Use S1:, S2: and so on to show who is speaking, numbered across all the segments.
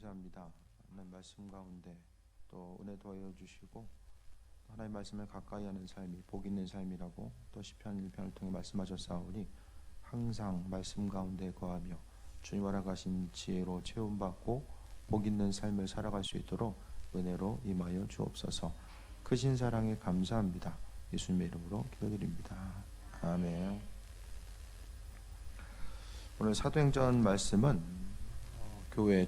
S1: 감사합니다. 하나님 말씀 가운데 또 은혜 더하여 주시고 하나님 말씀을 가까이 하는 삶이 복 있는 삶이라고 또 시편 1편을 통해 말씀하셨사오니 항상 말씀 가운데 거하며 주님 허락하신 지혜로 채움받고 복 있는 삶을 살아갈 수 있도록 은혜로 임하여 주옵소서. 크신 사랑에 감사합니다. 예수님의 이름으로 기도드립니다. 아멘. 오늘 사도행전 말씀은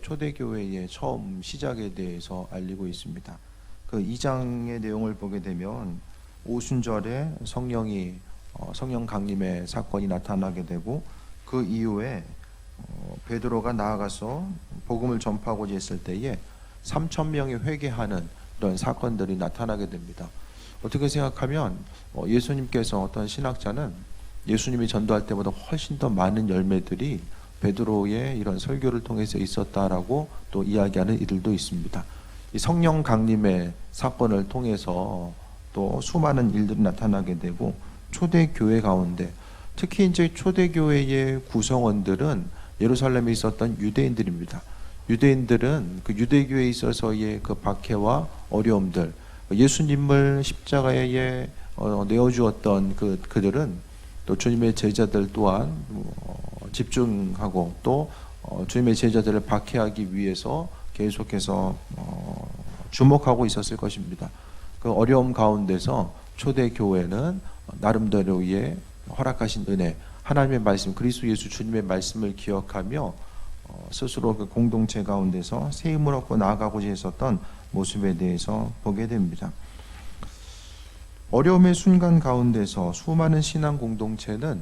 S1: 초대교회의 처음 시작에 대해서 알리고 있습니다. 그 2장의 내용을 보게 되면 오순절에 성령 강림의 사건이 나타나게 되고 그 이후에 베드로가 나아가서 복음을 전파하고자 했을 때에 3,000명이 회개하는 이런 사건들이 나타나게 됩니다. 어떻게 생각하면 예수님께서 어떤 신학자는 예수님이 전도할 때보다 훨씬 더 많은 열매들이 베드로의 이런 설교를 통해서 있었다라고 또 이야기하는 이들도 있습니다. 이 성령 강림의 사건을 통해서 또 수많은 일들이 나타나게 되고 초대교회 가운데 특히 이제 초대교회의 구성원들은 예루살렘에 있었던 유대인들입니다. 유대인들은 그 유대교회에 있어서의 그 박해와 어려움들, 예수님을 십자가에 내어주었던 그들은 또 주님의 제자들 또한 집중하고 또 주님의 제자들을 박해하기 위해서 계속해서 주목하고 있었을 것입니다. 그 어려움 가운데서 초대교회는 나름대로의 허락하신 은혜, 하나님의 말씀, 그리스도 예수 주님의 말씀을 기억하며 스스로 그 공동체 가운데서 새 힘을 얻고 나아가고자 했었던 모습에 대해서 보게 됩니다. 어려움의 순간 가운데서 수많은 신앙 공동체는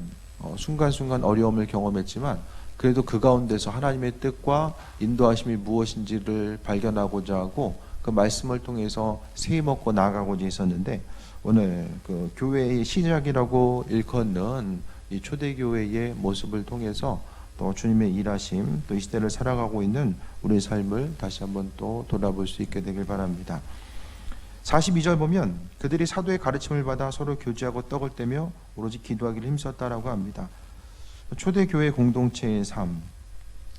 S1: 순간순간 어려움을 경험했지만 그래도 그 가운데서 하나님의 뜻과 인도하심이 무엇인지를 발견하고자 하고 그 말씀을 통해서 새 힘 얻고 나아가고자 했었는데 오늘 그 교회의 시작이라고 일컫는 이 초대교회의 모습을 통해서 또 주님의 일하심, 또 이 시대를 살아가고 있는 우리의 삶을 다시 한번 또 돌아볼 수 있게 되길 바랍니다. 42절 보면 그들이 사도의 가르침을 받아 서로 교제하고 떡을 떼며 오로지 기도하기를 힘썼다라고 합니다. 초대교회 공동체의 삶,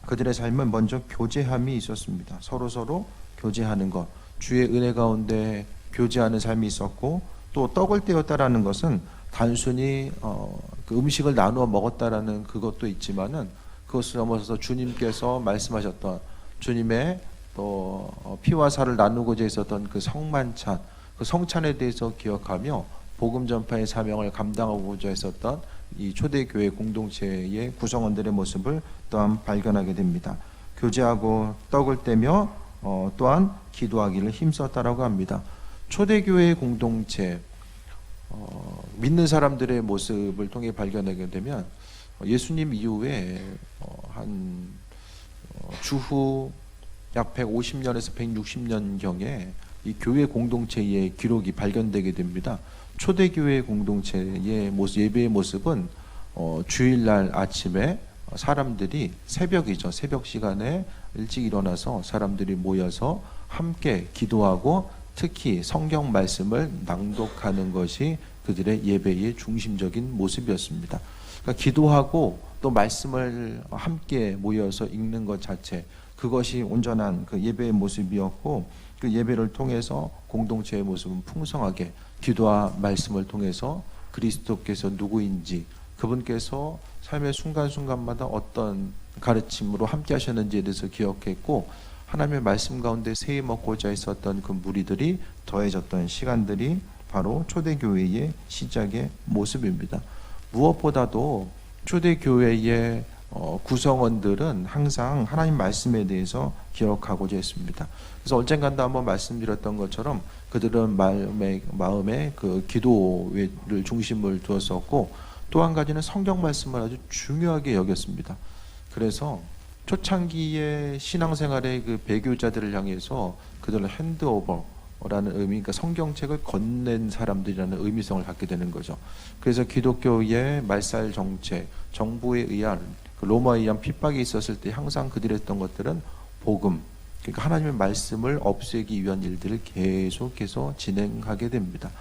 S1: 그들의 삶은 먼저 교제함이 있었습니다. 서로 교제하는 것, 주의 은혜 가운데 교제하는 삶이 있었고 또 떡을 떼었다라는 것은 단순히 그 음식을 나누어 먹었다라는 그것도 있지만은 그것을 넘어서서 주님께서 말씀하셨던 주님의 또 피와 살을 나누고자 했었던 그 성만찬, 그 성찬에 대해서 기억하며 복음 전파의 사명을 감당하고자 했었던 이 초대교회 공동체의 구성원들의 모습을 또한 발견하게 됩니다. 교제하고 떡을 떼며 또한 기도하기를 힘썼다라고 합니다. 초대교회 공동체, 믿는 사람들의 모습을 통해 발견하게 되면 예수님 이후에 한 주후 약 150년에서 160년경에 이 교회 공동체의 기록이 발견되게 됩니다. 초대교회 공동체의 모습, 예배의 모습은 주일날 아침에 사람들이 새벽이죠. 새벽 시간에 일찍 일어나서 사람들이 모여서 함께 기도하고 특히 성경 말씀을 낭독하는 것이 그들의 예배의 중심적인 모습이었습니다. 그러니까 기도하고 또 말씀을 함께 모여서 읽는 것 자체, 그것이 온전한 그 예배의 모습이었고 그 예배를 통해서 공동체의 모습은 풍성하게 기도와 말씀을 통해서 그리스도께서 누구인지 그분께서 삶의 순간순간마다 어떤 가르침으로 함께 하셨는지에 대해서 기억했고 하나님의 말씀 가운데 새 먹고자 했었던 그 무리들이 더해졌던 시간들이 바로 초대교회의 시작의 모습입니다. 무엇보다도 초대교회의 구성원들은 항상 하나님 말씀에 대해서 기억하고자 했습니다. 그래서 언젠간도 한번 말씀드렸던 것처럼 그들은 마음에 그 기도를 중심을 두었었고 또 한 가지는 성경 말씀을 아주 중요하게 여겼습니다. 그래서 초창기의 신앙생활의 그 배교자들을 향해서 그들은 핸드오버라는 의미, 그러니까 성경책을 건넨 사람들이라는 의미성을 갖게 되는 거죠. 그래서 기독교의 말살 정책, 정부에 의한 로마에 의한 핍박이 있었을 때 항상 그들이 했던 것들은 복음, 그러니까 하나님의 말씀을 없애기 위한 일들을 계속해서 진행하게 됩니다.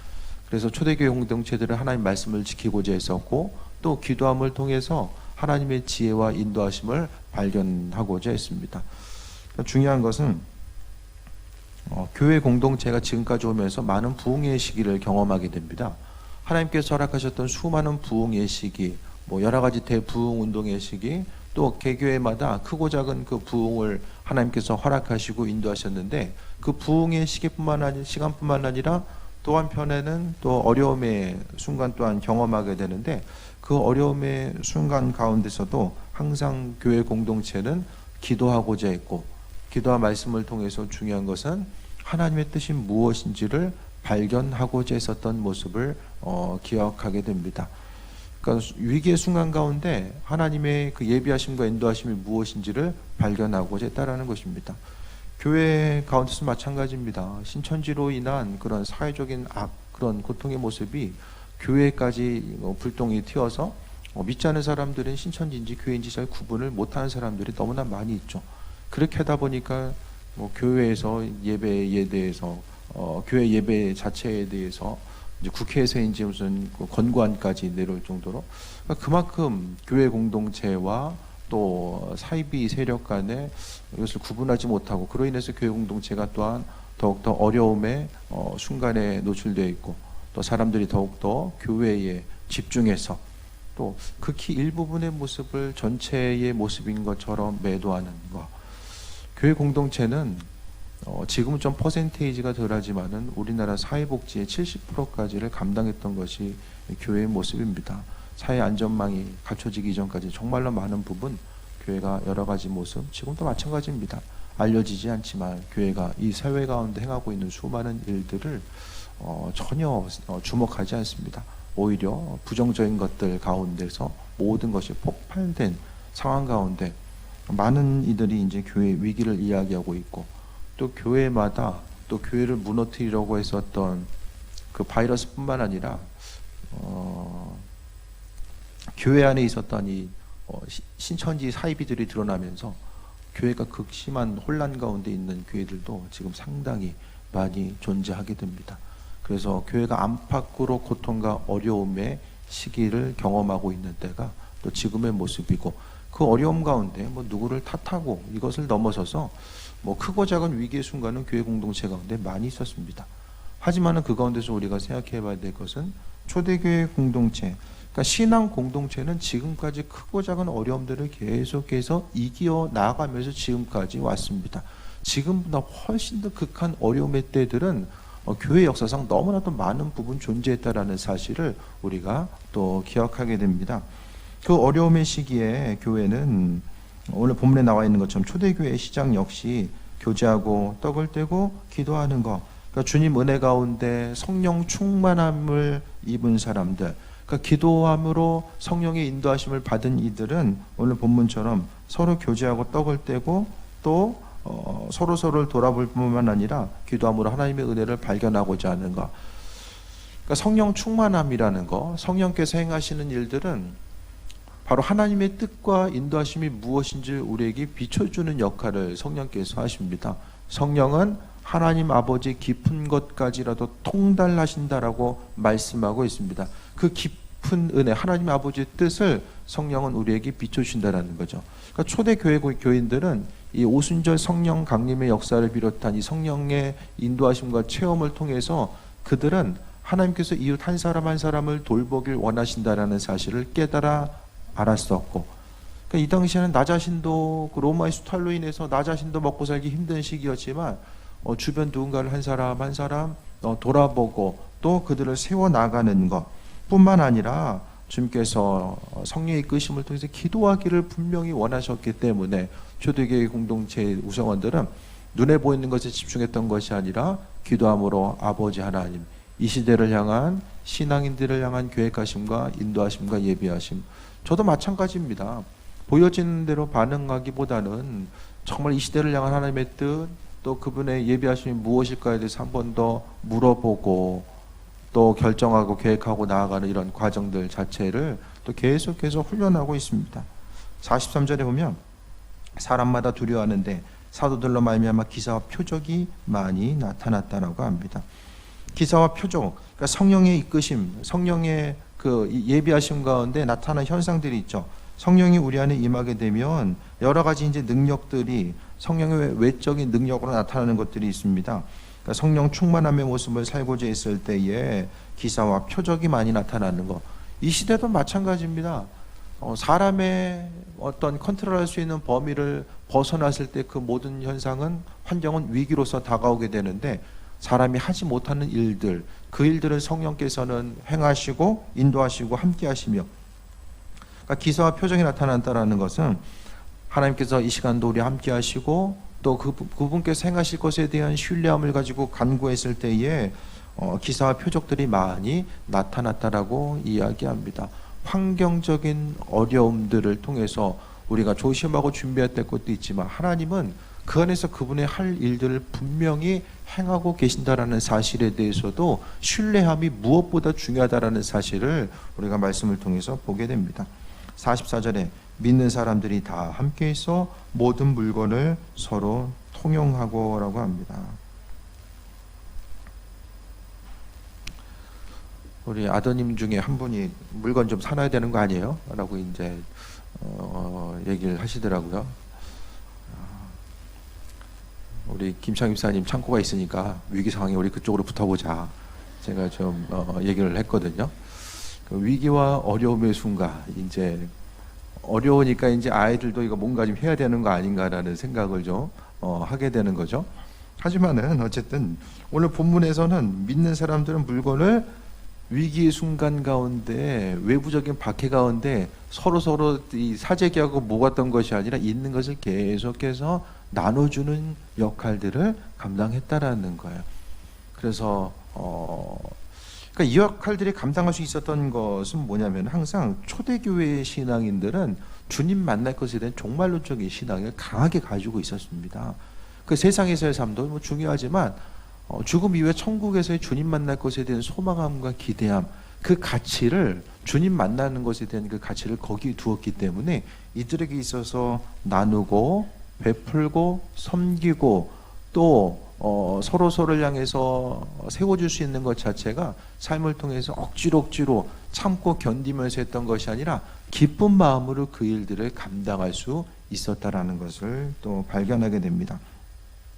S1: 그래서 초대교회 공동체들은 하나님 말씀을 지키고자 했었고 또 기도함을 통해서 하나님의 지혜와 인도하심을 발견하고자 했습니다. 중요한 것은 교회 공동체가 지금까지 오면서 많은 부흥의 시기를 경험하게 됩니다. 하나님께서 허락하셨던 수많은 부흥의 시기, 여러 가지 대부흥 운동의 시기, 또 개교회마다 크고 작은 그 부흥을 하나님께서 허락하시고 인도하셨는데, 그 부흥의 시간뿐만 아니라 또 한편에는 또 어려움의 순간 또한 경험하게 되는데, 그 어려움의 순간 가운데서도 항상 교회 공동체는 기도하고자 했고, 기도와 말씀을 통해서 중요한 것은 하나님의 뜻이 무엇인지를 발견하고자 했었던 모습을 기억하게 됩니다. 그러니까 위기의 순간 가운데 하나님의 그 예비하심과 인도하심이 무엇인지를 발견하고자 했다라는 것입니다. 교회 가운데서 마찬가지입니다. 신천지로 인한 그런 사회적인 그런 고통의 모습이 교회까지 불똥이 튀어서 믿지 않은 사람들은 신천지인지 교회인지 잘 구분을 못하는 사람들이 너무나 많이 있죠. 그렇게 하다 보니까 교회에서 예배에 대해서 교회 예배 자체에 대해서 이제 국회에서인지 무슨 권고안까지 내려올 정도로, 그만큼 교회 공동체와 또 사이비 세력 간에 이것을 구분하지 못하고, 그로 인해서 교회 공동체가 또한 더욱더 어려움의 순간에 노출되어 있고, 또 사람들이 더욱더 교회에 집중해서 또 극히 일부분의 모습을 전체의 모습인 것처럼 매도하는 것. 교회 공동체는 지금은 좀 퍼센테이지가 덜하지만은 우리나라 사회복지의 70%까지를 감당했던 것이 교회의 모습입니다. 사회 안전망이 갖춰지기 이전까지 정말로 많은 부분 교회가 여러 가지 모습, 지금도 마찬가지입니다. 알려지지 않지만 교회가 이 사회 가운데 행하고 있는 수많은 일들을 전혀 주목하지 않습니다. 오히려 부정적인 것들 가운데서 모든 것이 폭발된 상황 가운데 많은 이들이 이제 교회 위기를 이야기하고 있고, 또 교회마다 또 교회를 무너뜨리려고 했었던 그 바이러스뿐만 아니라 교회 안에 있었던 이 신천지 사이비들이 드러나면서 교회가 극심한 혼란 가운데 있는 교회들도 지금 상당히 많이 존재하게 됩니다. 그래서 교회가 안팎으로 고통과 어려움의 시기를 경험하고 있는 때가 또 지금의 모습이고, 그 어려움 가운데 누구를 탓하고 이것을 넘어서서 크고 작은 위기의 순간은 교회 공동체 가운데 많이 있었습니다. 하지만은 그 가운데서 우리가 생각해 봐야 될 것은 초대교회 공동체, 그러니까 신앙 공동체는 지금까지 크고 작은 어려움들을 계속해서 이겨 나아가면서 지금까지 왔습니다. 지금보다 훨씬 더 극한 어려움의 때들은 교회 역사상 너무나도 많은 부분 존재했다라는 사실을 우리가 또 기억하게 됩니다. 그 어려움의 시기에 교회는 오늘 본문에 나와 있는 것처럼 초대교회의 시작 역시 교제하고 떡을 떼고 기도하는 것, 그러니까 주님 은혜 가운데 성령 충만함을 입은 사람들, 그러니까 기도함으로 성령의 인도하심을 받은 이들은 오늘 본문처럼 서로 교제하고 떡을 떼고 또 서로를 돌아볼 뿐만 아니라 기도함으로 하나님의 은혜를 발견하고자 하는 것. 그러니까 성령 충만함이라는 것, 성령께서 행하시는 일들은 바로 하나님의 뜻과 인도하심이 무엇인지 우리에게 비춰주는 역할을 성령께서 하십니다. 성령은 하나님 아버지 깊은 것까지라도 통달하신다라고 말씀하고 있습니다. 그 깊은 은혜, 하나님 아버지의 뜻을 성령은 우리에게 비춰주신다는 거죠. 그러니까 초대교회 교인들은 이 오순절 성령 강림의 역사를 비롯한 이 성령의 인도하심과 체험을 통해서 그들은 하나님께서 이웃 한 사람 한 사람을 돌보길 원하신다라는 사실을 깨달아 알았었고, 그러니까 이 당시에는 나 자신도 그 로마의 수탈로 인해서 나 자신도 먹고 살기 힘든 시기였지만 주변 누군가를 한 사람 한 사람 돌아보고 또 그들을 세워나가는 것 뿐만 아니라 주님께서 성령의 이끄심을 통해서 기도하기를 분명히 원하셨기 때문에 초대교회 공동체의 구성원들은 눈에 보이는 것에 집중했던 것이 아니라 기도함으로 아버지 하나님, 이 시대를 향한 신앙인들을 향한 계획하심과 인도하심과 예비하심, 저도 마찬가지입니다. 보여지는 대로 반응하기보다는 정말 이 시대를 향한 하나님의 뜻, 또 그분의 예비하심이 무엇일까에 대해서 한 번 더 물어보고 또 결정하고 계획하고 나아가는 이런 과정들 자체를 또 계속해서 훈련하고 있습니다. 43절에 보면 사람마다 두려워하는데 사도들로 말미암아 기사와 표적이 많이 나타났다라고 합니다. 기사와 표적, 그러니까 성령의 이끄심, 성령의 그 예비하심 가운데 나타난 현상들이 있죠. 성령이 우리 안에 임하게 되면 여러 가지 이제 능력들이 성령의 외적인 능력으로 나타나는 것들이 있습니다. 그러니까 성령 충만함의 모습을 살고자 했을 때에 기사와 표적이 많이 나타나는 것. 이 시대도 마찬가지입니다. 사람의 어떤 컨트롤할 수 있는 범위를 벗어났을 때 그 모든 현상은 환경은 위기로서 다가오게 되는데 사람이 하지 못하는 일들, 그 일들을 성령께서는 행하시고 인도하시고 함께 하시며, 그러니까 기사와 표정이 나타난다는 것은 하나님께서 이 시간도 우리 함께 하시고 또 그분께서 행하실 것에 대한 신뢰함을 가지고 간구했을 때에 기사와 표적들이 많이 나타났다라고 이야기합니다. 환경적인 어려움들을 통해서 우리가 조심하고 준비해야 될 것도 있지만 하나님은 그 안에서 그분의 할 일들을 분명히 행하고 계신다라는 사실에 대해서도 신뢰함이 무엇보다 중요하다라는 사실을 우리가 말씀을 통해서 보게 됩니다. 44절에 믿는 사람들이 다 함께 있어 모든 물건을 서로 통용하고 라고 합니다. 우리 아드님 중에 한 분이 물건 좀 사놔야 되는 거 아니에요? 라고 이제 얘기를 하시더라고요. 우리 김창 집사님 창고가 있으니까 위기 상황에 우리 그쪽으로 붙어보자. 제가 좀 얘기를 했거든요. 그 위기와 어려움의 순간, 이제 어려우니까 이제 아이들도 이거 뭔가 좀 해야 되는 거 아닌가라는 생각을 좀 하게 되는 거죠. 하지만은 어쨌든 오늘 본문에서는 믿는 사람들은 물건을 위기의 순간 가운데 외부적인 박해 가운데 서로 이 사재기하고 모았던 것이 아니라 있는 것을 계속해서 나눠주는 역할들을 감당했다라는 거예요. 그래서 그러니까 이 역할들이 감당할 수 있었던 것은 뭐냐면 항상 초대교회의 신앙인들은 주님 만날 것에 대한 종말론적인 신앙을 강하게 가지고 있었습니다. 그 세상에서의 삶도 뭐 중요하지만 죽음 이후에 천국에서의 주님 만날 것에 대한 소망함과 기대함, 그 가치를 주님 만나는 것에 대한 그 가치를 거기에 두었기 때문에 이들에게 있어서 나누고 베풀고 섬기고 또 서로를 향해서 세워줄 수 있는 것 자체가 삶을 통해서 억지로 참고 견디면서 했던 것이 아니라 기쁜 마음으로 그 일들을 감당할 수 있었다라는 것을 또 발견하게 됩니다.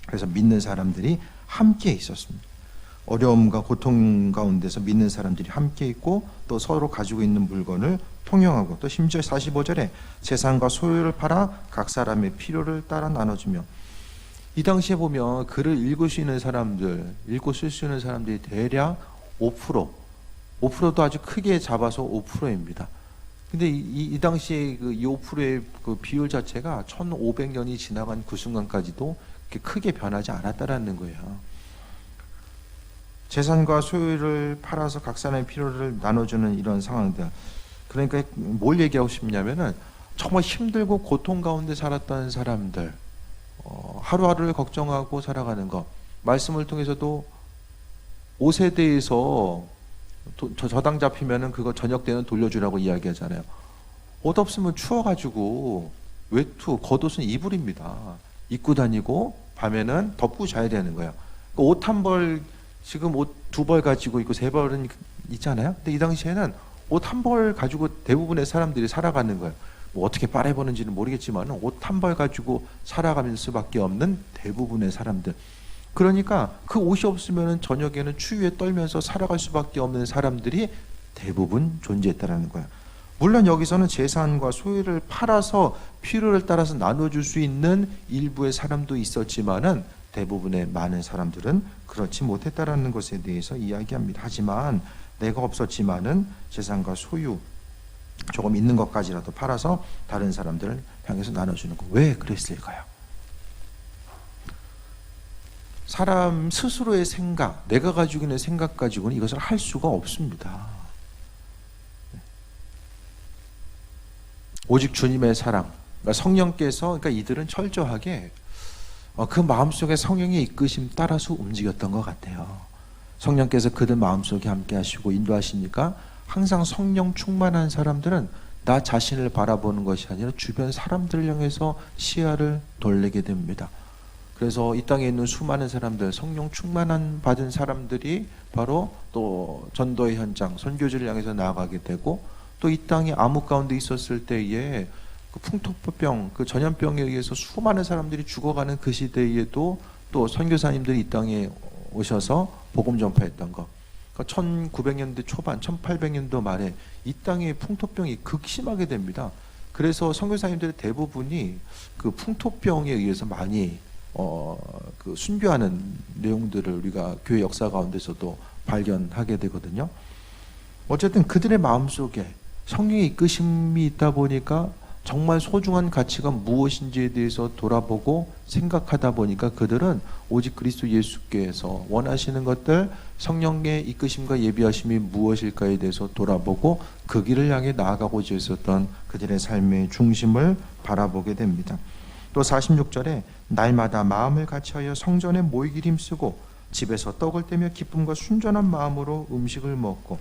S1: 그래서 믿는 사람들이 함께 있었습니다. 어려움과 고통 가운데서 믿는 사람들이 함께 있고 또 서로 가지고 있는 물건을 통용하고 또 심지어 45절에 재산과 소유를 팔아 각 사람의 필요를 따라 나눠주며, 이 당시에 보면 글을 읽을 수 있는 사람들, 읽고 쓸 수 있는 사람들이 대략 5%도 아주 크게 잡아서 5%입니다. 근데 이 당시에 이 5%의 그 비율 자체가 1500년이 지나간 그 순간까지도 크게 변하지 않았다라는 거예요. 재산과 소유를 팔아서 각 사람의 필요를 나눠주는 이런 상황들. 그러니까 뭘 얘기하고 싶냐면은 정말 힘들고 고통 가운데 살았던 사람들, 하루하루를 걱정하고 살아가는 것. 말씀을 통해서도 5세 대에서 저당 잡히면은 그거 저녁 때는 돌려주라고 이야기하잖아요. 옷 없으면 추워가지고 외투, 겉옷은 이불입니다. 입고 다니고 밤에는 덮고 자야 되는 거예요. 옷 한 벌, 지금 옷 2벌 가지고 있고 3벌은 있잖아요. 근데 이 당시에는 옷 한 벌 가지고 대부분의 사람들이 살아가는 거예요. 뭐 어떻게 빨아보는지는 모르겠지만 옷 한 벌 가지고 살아가는 수밖에 없는 대부분의 사람들. 그러니까 그 옷이 없으면 저녁에는 추위에 떨면서 살아갈 수밖에 없는 사람들이 대부분 존재했다라는 거예요. 물론 여기서는 재산과 소유를 팔아서 필요를 따라서 나눠줄 수 있는 일부의 사람도 있었지만은 대부분의 많은 사람들은 그렇지 못했다라는 것에 대해서 이야기합니다. 하지만 내가 없었지만은 재산과 소유 조금 있는 것까지라도 팔아서 다른 사람들을 향해서 나눠주는 거. 왜 그랬을까요? 사람 스스로의 생각, 내가 가지고 있는 생각 가지고는 이것을 할 수가 없습니다. 오직 주님의 사랑, 그러니까 성령께서, 그러니까 이들은 철저하게 그 마음속에 성령의 이끄심 따라서 움직였던 것 같아요. 성령께서 그들 마음속에 함께 하시고 인도하시니까 항상 성령 충만한 사람들은 나 자신을 바라보는 것이 아니라 주변 사람들을 향해서 시야를 돌리게 됩니다. 그래서 이 땅에 있는 수많은 사람들, 성령 충만한 받은 사람들이 바로 또 전도의 현장, 선교지를 향해서 나아가게 되고 또 이 땅이 암흑 가운데 있었을 때에 그 풍토병, 그 전염병에 의해서 수많은 사람들이 죽어가는 그 시대에도 또 선교사님들이 이 땅에 오셔서 복음 전파했던 것. 그러니까 1900년대 초반, 1800년도 말에 이 땅에 풍토병이 극심하게 됩니다. 그래서 선교사님들의 대부분이 그 풍토병에 의해서 많이 그 순교하는 내용들을 우리가 교회 역사 가운데서도 발견하게 되거든요. 어쨌든 그들의 마음속에 성령의 이끄심이 있다 보니까 정말 소중한 가치가 무엇인지에 대해서 돌아보고 생각하다 보니까 그들은 오직 그리스도 예수께서 원하시는 것들, 성령의 이끄심과 예비하심이 무엇일까에 대해서 돌아보고 그 길을 향해 나아가고자 했었던 그들의 삶의 중심을 바라보게 됩니다. 또 46절에 날마다 마음을 같이하여 성전에 모이기 힘쓰고 집에서 떡을 떼며 기쁨과 순전한 마음으로 음식을 먹고,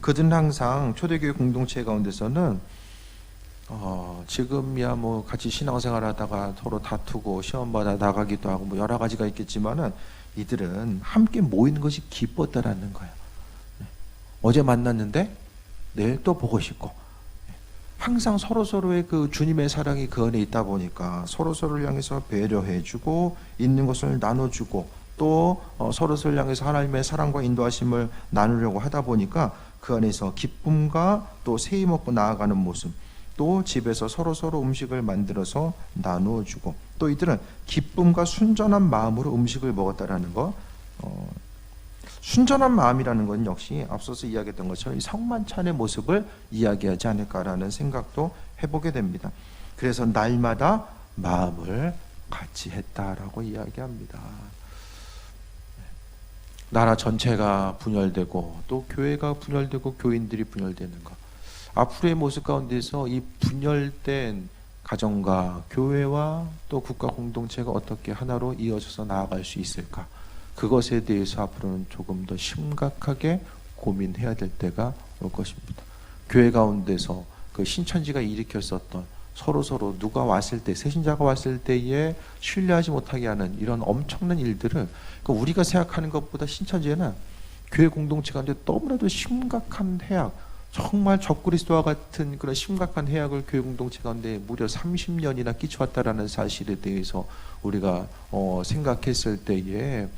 S1: 그들은 항상 초대교회 공동체 가운데서는 지금이야 뭐 같이 신앙생활 하다가 서로 다투고 시험받아 나가기도 하고 뭐 여러 가지가 있겠지만은 이들은 함께 모이는 것이 기뻤다라는 거예요. 어제 만났는데 내일 또 보고 싶고, 항상 서로서로의 그 주님의 사랑이 그 안에 있다 보니까 서로서로를 향해서 배려해주고 있는 것을 나눠주고 또 서로서로를 향해서 하나님의 사랑과 인도하심을 나누려고 하다 보니까 그 안에서 기쁨과 또 세이 먹고 나아가는 모습, 또 집에서 서로서로 음식을 만들어서 나누어주고, 또 이들은 기쁨과 순전한 마음으로 음식을 먹었다라는 것. 순전한 마음이라는 건 역시 앞서서 이야기했던 것처럼 이 성만찬의 모습을 이야기하지 않을까라는 생각도 해보게 됩니다. 그래서 날마다 마음을 같이 했다라고 이야기합니다. 나라 전체가 분열되고 또 교회가 분열되고 교인들이 분열되는 것, 앞으로의 모습 가운데서 이 분열된 가정과 교회와 또 국가 공동체가 어떻게 하나로 이어져서 나아갈 수 있을까, 그것에 대해서 앞으로는 조금 더 심각하게 고민해야 될 때가 올 것입니다. 교회 가운데서 그 신천지가 일으켰었던 서로 누가 왔을 때, 새신자가 왔을 때에 신뢰하지 못하게 하는 이런 엄청난 일들을, 그러니까 우리가 생각하는 것보다 신천지에는 교회 공동체 가운데 너무나도 심각한 해악, 정말 적그리스도와 같은 그런 심각한 해악을 교회 공동체 가운데 무려 30년이나 끼쳐왔다라는 사실에 대해서 우리가 생각했을 때에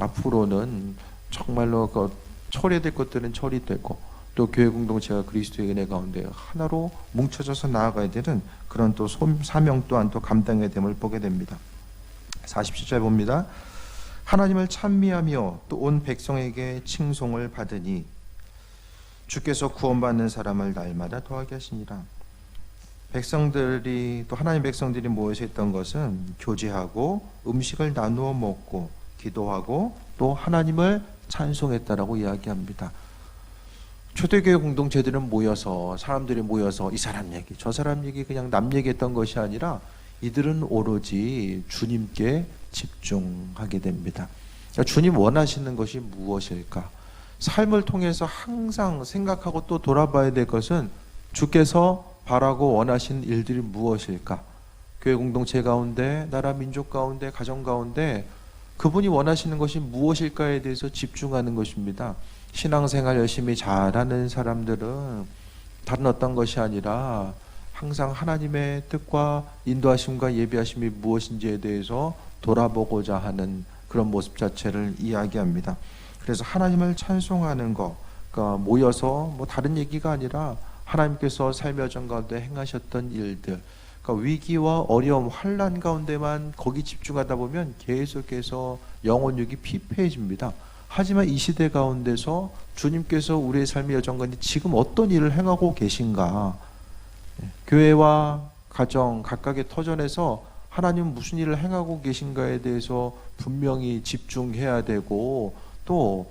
S1: 앞으로는 정말로 그 처리해야 될 것들은 처리되고 또 교회 공동체가 그리스도의 은혜 가운데 하나로 뭉쳐져서 나아가야 되는 그런 또 사명 또한 또 감당해야 됨을 보게 됩니다. 47절 봅니다. 하나님을 찬미하며 또 온 백성에게 칭송을 받으니 주께서 구원받는 사람을 날마다 더하게 하시니라. 백성들이, 또 하나님 백성들이 모여서 했던 것은 교제하고 음식을 나누어 먹고 기도하고 또 하나님을 찬송했다라고 이야기합니다. 초대교회 공동체들은 모여서, 사람들이 모여서 이 사람 얘기 저 사람 얘기 그냥 남 얘기했던 것이 아니라 이들은 오로지 주님께 집중하게 됩니다. 그러니까 주님 원하시는 것이 무엇일까? 삶을 통해서 항상 생각하고 또 돌아봐야 될 것은 주께서 바라고 원하시는 일들이 무엇일까? 교회 공동체 가운데, 나라 민족 가운데, 가정 가운데 그분이 원하시는 것이 무엇일까에 대해서 집중하는 것입니다. 신앙생활 열심히 잘하는 사람들은 다른 어떤 것이 아니라 항상 하나님의 뜻과 인도하심과 예비하심이 무엇인지에 대해서 돌아보고자 하는 그런 모습 자체를 이야기합니다. 그래서 하나님을 찬송하는 것, 그러니까 모여서 뭐 다른 얘기가 아니라 하나님께서 삶의 여정 가운데 행하셨던 일들, 그러니까 위기와 어려움, 환난 가운데만 거기 집중하다 보면 계속해서 영혼육이 피폐해집니다. 하지만 이 시대 가운데서 주님께서 우리의 삶의 여정 가운데 지금 어떤 일을 행하고 계신가, 교회와 가정 각각의 터전에서 하나님 무슨 일을 행하고 계신가에 대해서 분명히 집중해야 되고, 또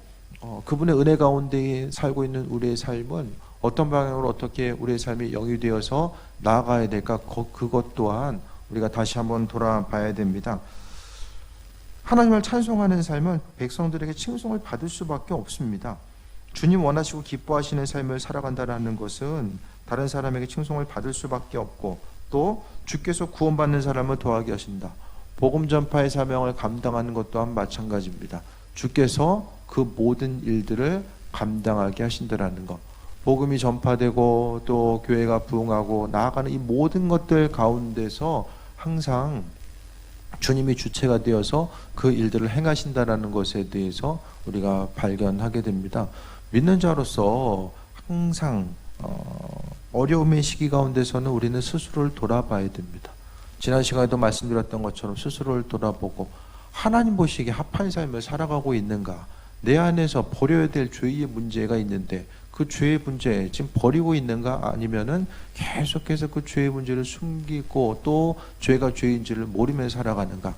S1: 그분의 은혜 가운데 살고 있는 우리의 삶은 어떤 방향으로 어떻게 우리의 삶이 영위되어서 나아가야 될까, 그것 또한 우리가 다시 한번 돌아봐야 됩니다. 하나님을 찬송하는 삶은 백성들에게 칭송을 받을 수밖에 없습니다. 주님 원하시고 기뻐하시는 삶을 살아간다는 것은 다른 사람에게 칭송을 받을 수밖에 없고, 또 주께서 구원받는 사람을 도하게 하신다. 복음 전파의 사명을 감당하는 것 또한 마찬가지입니다. 주께서 그 모든 일들을 감당하게 하신다라는 것. 복음이 전파되고 또 교회가 부흥하고 나아가는 이 모든 것들 가운데서 항상 주님이 주체가 되어서 그 일들을 행하신다라는 것에 대해서 우리가 발견하게 됩니다. 믿는 자로서 항상 어려움의 시기 가운데서는 우리는 스스로를 돌아봐야 됩니다. 지난 시간에도 말씀드렸던 것처럼 스스로를 돌아보고 하나님 보시기에 합한 삶을 살아가고 있는가, 내 안에서 버려야 될 죄의 문제가 있는데 그 죄의 문제 지금 버리고 있는가, 아니면은 계속해서 그 죄의 문제를 숨기고 또 죄가 죄인지를 모르면서 살아가는가,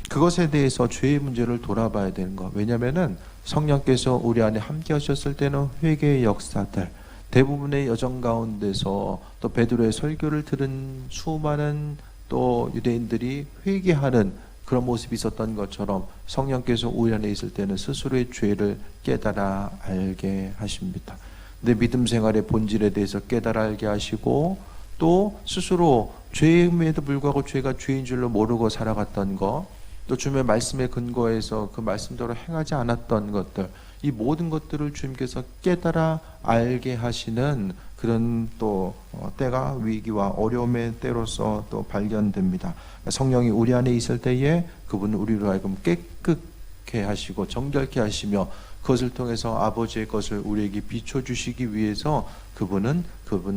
S1: 그것에 대해서 죄의 문제를 돌아봐야 되는 것. 왜냐하면은 성령께서 우리 안에 함께 하셨을 때는 회개의 역사들, 대부분의 여정 가운데서 또 베드로의 설교를 들은 수많은 또 유대인들이 회개하는 그런 모습이 있었던 것처럼 성령께서 우리 안에 있을 때는 스스로의 죄를 깨달아 알게 하십니다. 내 믿음 생활의 본질에 대해서 깨달아 알게 하시고 또 스스로 죄임에도 불구하고 죄가 죄인 줄로 모르고 살아갔던 것, 또 주님의 말씀에 근거해서 그 말씀대로 행하지 않았던 것들, 이 모든 것들을 주님께서 깨달아 알게 하시는 그런 또 때가 위기와 어려움의 때로서 또 발견됩니다. 성령이 우리 안에 있을 때에 그분은 우리로 하여금 깨끗게 하시고 정결케 하시며 그것을 통해서 아버지의 것을 우리에게 비춰주시기 위해서 그분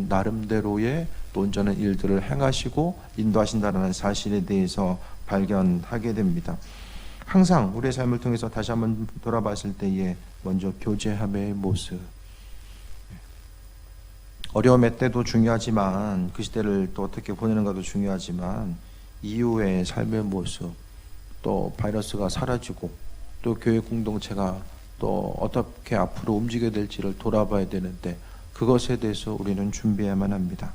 S1: 나름대로의 또 온전한 일들을 행하시고 인도하신다는 사실에 대해서 발견하게 됩니다. 항상 우리의 삶을 통해서 다시 한번 돌아봤을 때에 먼저 교제함의 모습, 어려움의 때도 중요하지만 그 시대를 또 어떻게 보내는가도 중요하지만 이후의 삶의 모습, 또 바이러스가 사라지고 또 교회 공동체가 또 어떻게 앞으로 움직여야 될지를 돌아봐야 되는데 그것에 대해서 우리는 준비해야만 합니다.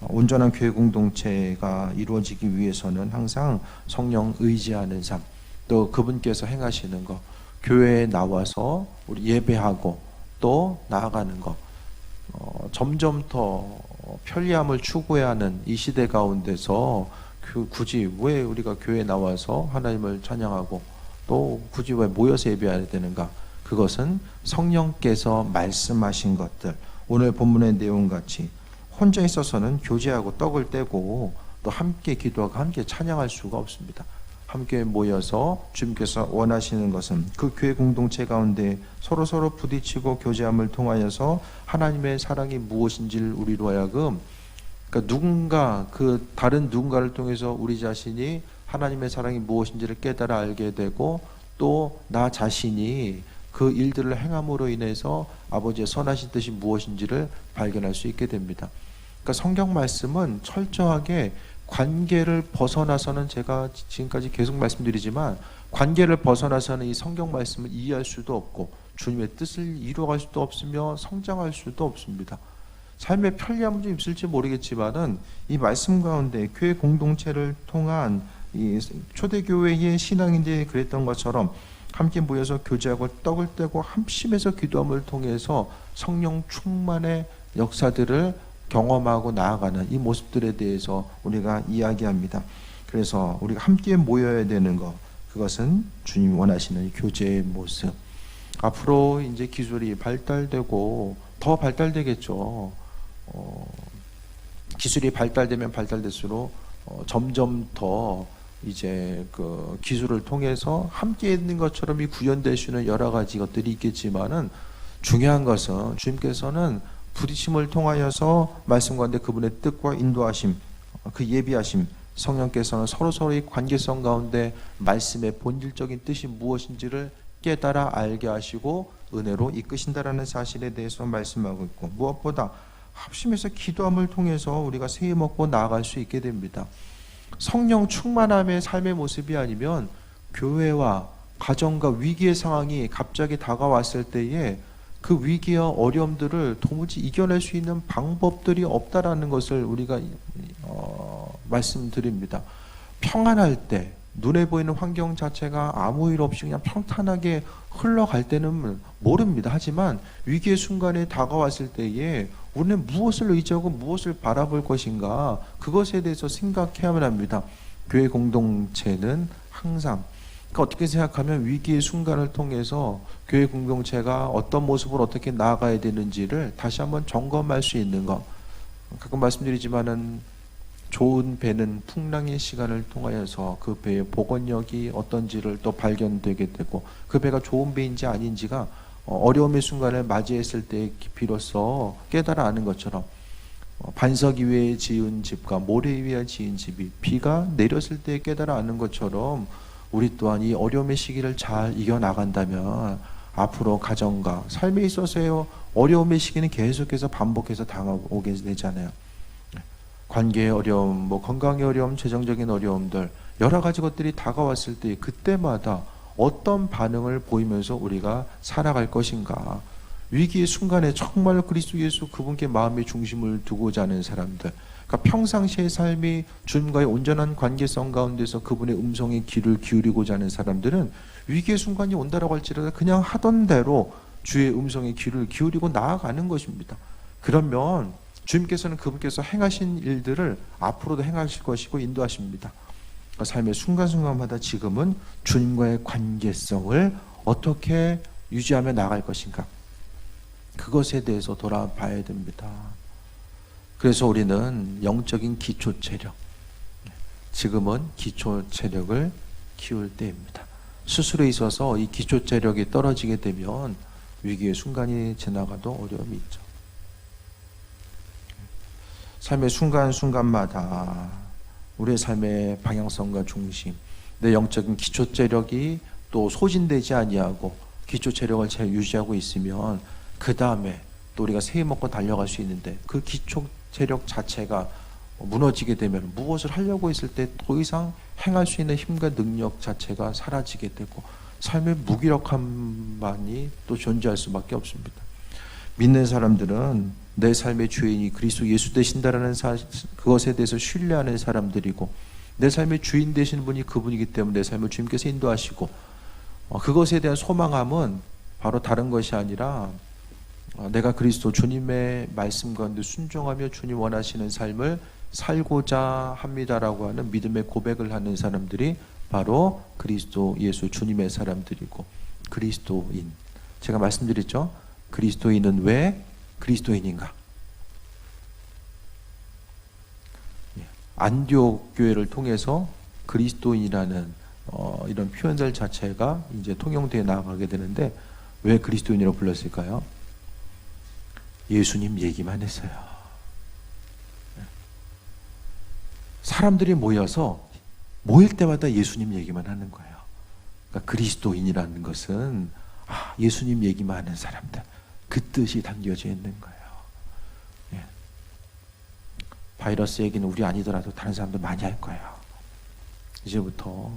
S1: 온전한 교회 공동체가 이루어지기 위해서는 항상 성령 의지하는 삶, 또 그분께서 행하시는 것, 교회에 나와서 우리 예배하고 또 나아가는 것, 점점 더 편리함을 추구해야 하는 이 시대 가운데서 굳이 왜 우리가 교회에 나와서 하나님을 찬양하고 또 굳이 왜 모여서 예배해야 되는가? 그것은 성령께서 말씀하신 것들, 오늘 본문의 내용같이 혼자 있어서는 교제하고 떡을 떼고 또 함께 기도하고 함께 찬양할 수가 없습니다. 함께 모여서 주님께서 원하시는 것은 그 교회 공동체 가운데 서로 부딪히고 교제함을 통하여서 하나님의 사랑이 무엇인지를 우리로 하여금, 그러니까 누군가, 그 다른 누군가를 통해서 우리 자신이 하나님의 사랑이 무엇인지를 깨달아 알게 되고 또 나 자신이 그 일들을 행함으로 인해서 아버지의 선하신 뜻이 무엇인지를 발견할 수 있게 됩니다. 그러니까 성경 말씀은 철저하게 관계를 벗어나서는, 제가 지금까지 계속 말씀드리지만 관계를 벗어나서는 이 성경 말씀을 이해할 수도 없고 주님의 뜻을 이루어갈 수도 없으며 성장할 수도 없습니다. 삶의 편리함은 좀 있을지 모르겠지만은 이 말씀 가운데 교회 공동체를 통한 이 초대교회의 신앙인들이 그랬던 것처럼 함께 모여서 교제하고 떡을 떼고 합심해서 기도함을 통해서 성령 충만의 역사들을 경험하고 나아가는 이 모습들에 대해서 우리가 이야기합니다. 그래서 우리가 함께 모여야 되는 것, 그것은 주님이 원하시는 교제의 모습. 앞으로 이제 기술이 발달되고 더 발달되겠죠. 기술이 발달되면 발달될수록 점점 더 이제 그 기술을 통해서 함께 있는 것처럼 이 구현될 수 있는 여러 가지 것들이 있겠지만은 중요한 것은 주님께서는 부딪힘을 통하여서 말씀 가운데 그분의 뜻과 인도하심, 그 예비하심, 성령께서는 서로의 관계성 가운데 말씀의 본질적인 뜻이 무엇인지를 깨달아 알게 하시고 은혜로 이끄신다라는 사실에 대해서 말씀하고 있고, 무엇보다 합심해서 기도함을 통해서 우리가 새해 먹고 나아갈 수 있게 됩니다. 성령 충만함의 삶의 모습이 아니면 교회와 가정과 위기의 상황이 갑자기 다가왔을 때에 그 위기와 어려움들을 도무지 이겨낼 수 있는 방법들이 없다라는 것을 우리가 말씀드립니다. 평안할 때, 눈에 보이는 환경 자체가 아무 일 없이 그냥 평탄하게 흘러갈 때는 모릅니다. 하지만 위기의 순간에 다가왔을 때에 우리는 무엇을 의지하고 무엇을 바라볼 것인가, 그것에 대해서 생각해야만 합니다. 교회 공동체는 항상 그러니까 어떻게 생각하면 위기의 순간을 통해서 교회 공동체가 어떤 모습으로 어떻게 나아가야 되는지를 다시 한번 점검할 수 있는 것. 가끔 말씀드리지만은 좋은 배는 풍랑의 시간을 통하여서 그 배의 복원력이 어떤지를 또 발견되게 되고, 그 배가 좋은 배인지 아닌지가 어려움의 순간을 맞이했을 때 비로소 깨달아 아는 것처럼, 반석 위에 지은 집과 모래 위에 지은 집이 비가 내렸을 때 깨달아 아는 것처럼, 우리 또한 이 어려움의 시기를 잘 이겨나간다면 앞으로 가정과 삶에 있어서의 어려움의 시기는 계속해서 반복해서 당하게 되잖아요. 관계의 어려움, 뭐 건강의 어려움, 재정적인 어려움들, 여러 가지 것들이 다가왔을 때 그때마다 어떤 반응을 보이면서 우리가 살아갈 것인가. 위기의 순간에 정말 그리스도 예수 그분께 마음의 중심을 두고자 하는 사람들, 그러니까 평상시의 삶이 주님과의 온전한 관계성 가운데서 그분의 음성에 귀를 기울이고자 하는 사람들은 위기의 순간이 온다라고 할지라도 그냥 하던 대로 주의 음성에 귀를 기울이고 나아가는 것입니다. 그러면 주님께서는 그분께서 행하신 일들을 앞으로도 행하실 것이고 인도하십니다. 그러니까 삶의 순간순간마다 지금은 주님과의 관계성을 어떻게 유지하며 나아갈 것인가, 그것에 대해서 돌아봐야 됩니다. 그래서 우리는 영적인 기초 체력, 지금은 기초 체력을 키울 때입니다. 스스로에 있어서 이 기초 체력이 떨어지게 되면 위기의 순간이 지나가도 어려움이 있죠. 삶의 순간순간마다 우리의 삶의 방향성과 중심, 내 영적인 기초 체력이 또 소진되지 아니하고 기초 체력을 잘 유지하고 있으면 그 다음에 또 우리가 새해 먹고 달려갈 수 있는데, 그 기초 체력 자체가 무너지게 되면 무엇을 하려고 했을 때 더 이상 행할 수 있는 힘과 능력 자체가 사라지게 되고 삶의 무기력함만이 또 존재할 수밖에 없습니다. 믿는 사람들은 내 삶의 주인이 그리스도 예수 되신다라는 그것에 대해서 신뢰하는 사람들이고, 내 삶의 주인 되시는 분이 그분이기 때문에 내 삶을 주님께서 인도하시고, 그것에 대한 소망함은 바로 다른 것이 아니라 내가 그리스도 주님의 말씀 가운데 순종하며 주님 원하시는 삶을 살고자 합니다라고 하는 믿음의 고백을 하는 사람들이 바로 그리스도 예수 주님의 사람들이고 그리스도인. 제가 말씀드렸죠. 그리스도인은 왜 그리스도인인가? 안디옥 교회를 통해서 그리스도인이라는 이런 표현들 자체가 이제 통용되어 나가게 되는데, 왜 그리스도인이라고 불렀을까요? 예수님 얘기만 했어요. 사람들이 모일 때마다 예수님 얘기만 하는 거예요. 그러니까 그리스도인이라는 것은 예수님 얘기만 하는 사람들, 그 뜻이 담겨져 있는 거예요. 바이러스 얘기는 우리 아니더라도 다른 사람들 많이 할 거예요. 이제부터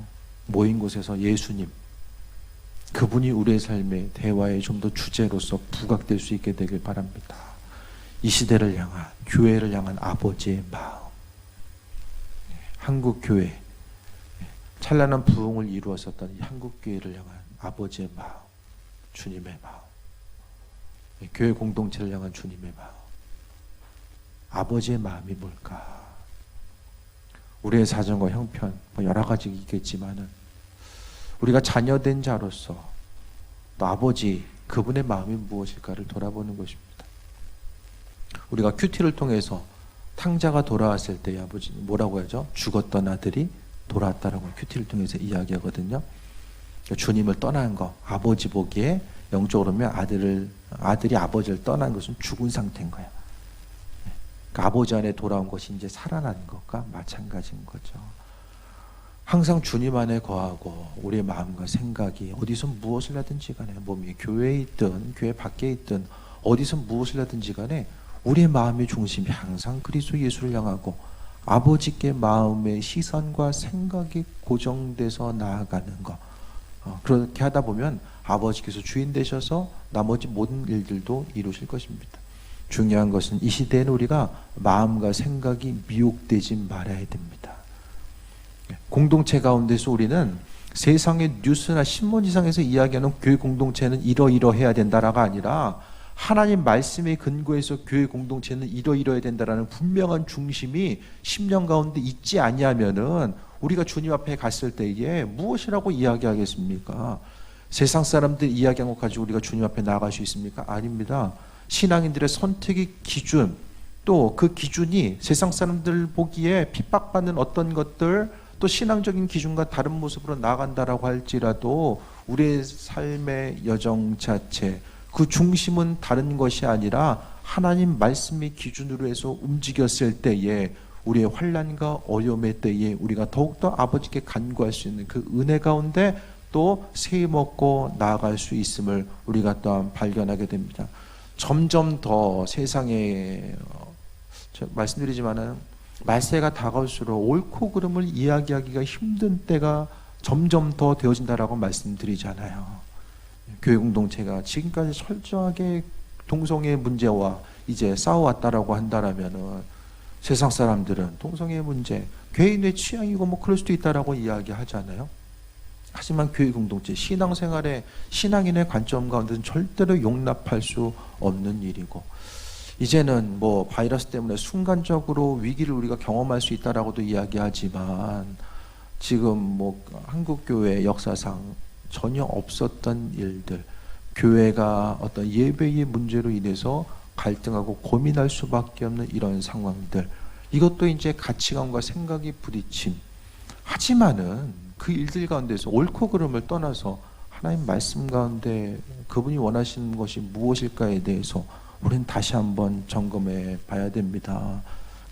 S1: 모인 곳에서 예수님, 그분이 우리의 삶의 대화의 좀 더 주제로서 부각될 수 있게 되길 바랍니다. 이 시대를 향한, 교회를 향한 아버지의 마음, 한국교회, 찬란한 부흥을 이루었었던 이 한국교회를 향한 아버지의 마음, 주님의 마음, 교회 공동체를 향한 주님의 마음, 아버지의 마음이 뭘까? 우리의 사정과 형편, 여러 가지 있겠지만은 우리가 자녀된 자로서 또 아버지, 그분의 마음이 무엇일까를 돌아보는 것입니다. 우리가 큐티를 통해서 탕자가 돌아왔을 때 아버지는 뭐라고 하죠? 죽었던 아들이 돌아왔다라고 큐티를 통해서 이야기하거든요. 주님을 떠난 거, 아버지 보기에 영적으로 보면 아들이 아버지를 떠난 것은 죽은 상태인 거야. 그러니까 아버지 안에 돌아온 것이 이제 살아난 것과 마찬가지인 거죠. 항상 주님 안에 거하고 우리의 마음과 생각이 어디서 무엇을 하든지 간에, 몸이 교회에 있든 교회 밖에 있든 어디서 무엇을 하든지 간에 우리의 마음의 중심이 항상 그리스도 예수를 향하고 아버지께 마음의 시선과 생각이 고정돼서 나아가는 것. 그렇게 하다 보면 아버지께서 주인 되셔서 나머지 모든 일들도 이루실 것입니다. 중요한 것은 이 시대에는 우리가 마음과 생각이 미혹되지 말아야 됩니다. 공동체 가운데서 우리는 세상의 뉴스나 신문지상에서 이야기하는 교회 공동체는 이러이러해야 된다라가 아니라 하나님 말씀의 근거에서 교회 공동체는 이러이러해야 된다라는 분명한 중심이 10년 가운데 있지 아니하면은 우리가 주님 앞에 갔을 때에 무엇이라고 이야기하겠습니까? 세상 사람들 이야기한 것 가지고 우리가 주님 앞에 나아갈 수 있습니까? 아닙니다. 신앙인들의 선택의 기준, 또 그 기준이 세상 사람들 보기에 핍박받는 어떤 것들, 또 신앙적인 기준과 다른 모습으로 나아간다라고 할지라도 우리의 삶의 여정 자체, 그 중심은 다른 것이 아니라 하나님 말씀의 기준으로 해서 움직였을 때에 우리의 환난과 어려움의 때에 우리가 더욱더 아버지께 간구할 수 있는 그 은혜 가운데 또 세임 얻고 나아갈 수 있음을 우리가 또한 발견하게 됩니다. 점점 더 세상에 말씀드리지만은 말세가 다가올수록 옳고 그름을 이야기하기가 힘든 때가 점점 더 되어진다라고 말씀드리잖아요. 교회 공동체가 지금까지 철저하게 동성애 문제와 이제 싸워왔다라고 한다라면은 세상 사람들은 동성애 문제, 개인의 취향이고 뭐 그럴 수도 있다라고 이야기하잖아요. 하지만 교회 공동체, 신앙생활의 신앙인의 관점 가운데는 절대로 용납할 수 없는 일이고, 이제는 뭐 바이러스 때문에 순간적으로 위기를 우리가 경험할 수 있다라고도 이야기하지만 지금 뭐 한국 교회 역사상 전혀 없었던 일들, 교회가 어떤 예배의 문제로 인해서 갈등하고 고민할 수밖에 없는 이런 상황들, 이것도 이제 가치관과 생각이 부딪힘. 하지만은 그 일들 가운데서 옳고 그름을 떠나서 하나님 말씀 가운데 그분이 원하시는 것이 무엇일까에 대해서 우리는 다시 한번 점검해 봐야 됩니다.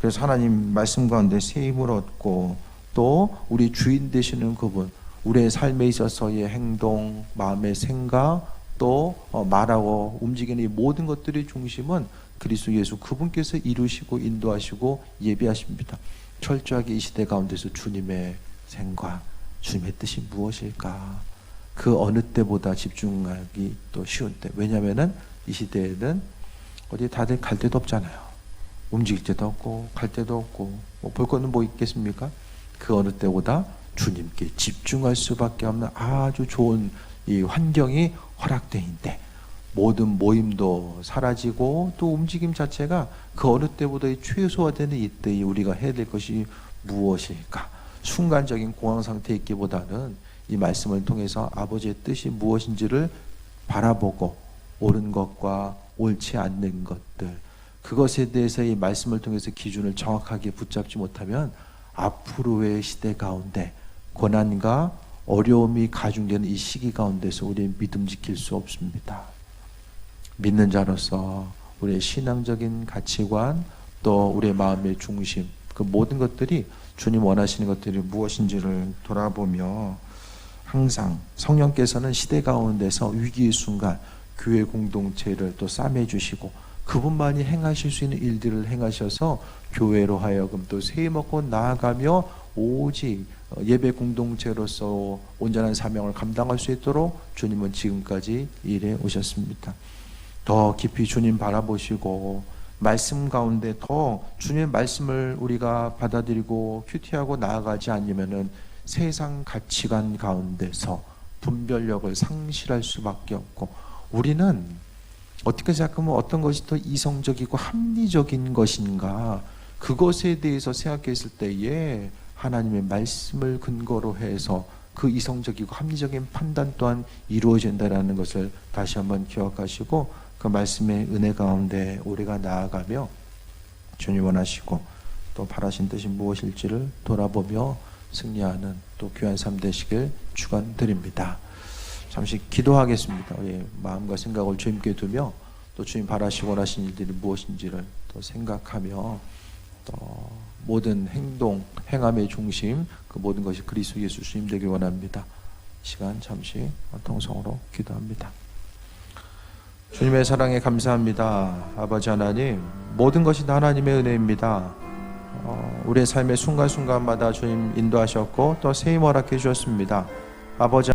S1: 그래서 하나님 말씀 가운데 세임을 얻고 또 우리 주인 되시는 그분, 우리의 삶에 있어서의 행동, 마음의 생각, 또 말하고 움직이는 이 모든 것들의 중심은 그리스도 예수 그분께서 이루시고 인도하시고 예비하십니다. 철저하게 이 시대 가운데서 주님의 생각, 주님의 뜻이 무엇일까? 그 어느 때보다 집중하기 또 쉬운 때. 왜냐하면은 이 시대에는 어디 다들 갈 데도 없잖아요. 움직일 데도 없고 갈 데도 없고 뭐 볼 거는 뭐 있겠습니까? 그 어느 때보다 주님께 집중할 수밖에 없는 아주 좋은 이 환경이 허락되는데 모든 모임도 사라지고 또 움직임 자체가 그 어느 때보다 최소화되는 이때에 우리가 해야 될 것이 무엇일까? 순간적인 공황 상태에 있기보다는 이 말씀을 통해서 아버지의 뜻이 무엇인지를 바라보고 옳은 것과 옳지 않는 것들, 그것에 대해서 이 말씀을 통해서 기준을 정확하게 붙잡지 못하면 앞으로의 시대 가운데 고난과 어려움이 가중되는 이 시기 가운데서 우리의 믿음 지킬 수 없습니다. 믿는 자로서 우리의 신앙적인 가치관, 또 우리의 마음의 중심, 그 모든 것들이 주님 원하시는 것들이 무엇인지를 돌아보며 항상 성령께서는 시대 가운데서 위기의 순간 교회 공동체를 또 싸매 주시고 그분만이 행하실 수 있는 일들을 행하셔서 교회로 하여금 또 세임먹고 나아가며 오직 예배 공동체로서 온전한 사명을 감당할 수 있도록 주님은 지금까지 일해 오셨습니다. 더 깊이 주님 바라보시고 말씀 가운데 더 주님의 말씀을 우리가 받아들이고 큐티하고 나아가지 않으면은 세상 가치관 가운데서 분별력을 상실할 수밖에 없고, 우리는 어떻게 생각하면 어떤 것이 더 이성적이고 합리적인 것인가, 그것에 대해서 생각했을 때에 하나님의 말씀을 근거로 해서 그 이성적이고 합리적인 판단 또한 이루어진다는 것을 다시 한번 기억하시고 그 말씀의 은혜 가운데 우리가 나아가며 주님 원하시고 또 바라신 뜻이 무엇일지를 돌아보며 승리하는 또 귀한 삶 되시길 축원드립니다. 잠시 기도하겠습니다. 우리 마음과 생각을 주님께 두며 또 주님 바라시고 원하신 일들이 무엇인지를 또 생각하며 또 모든 행동, 행함의 중심, 그 모든 것이 그리스도 예수 주님 되길 원합니다. 시간 잠시 통성으로 기도합니다. 주님의 사랑에 감사합니다. 아버지 하나님, 모든 것이 다 하나님의 은혜입니다. 우리의 삶의 순간순간마다 주님 인도하셨고 또 세임 허락해 주셨습니다. 아버지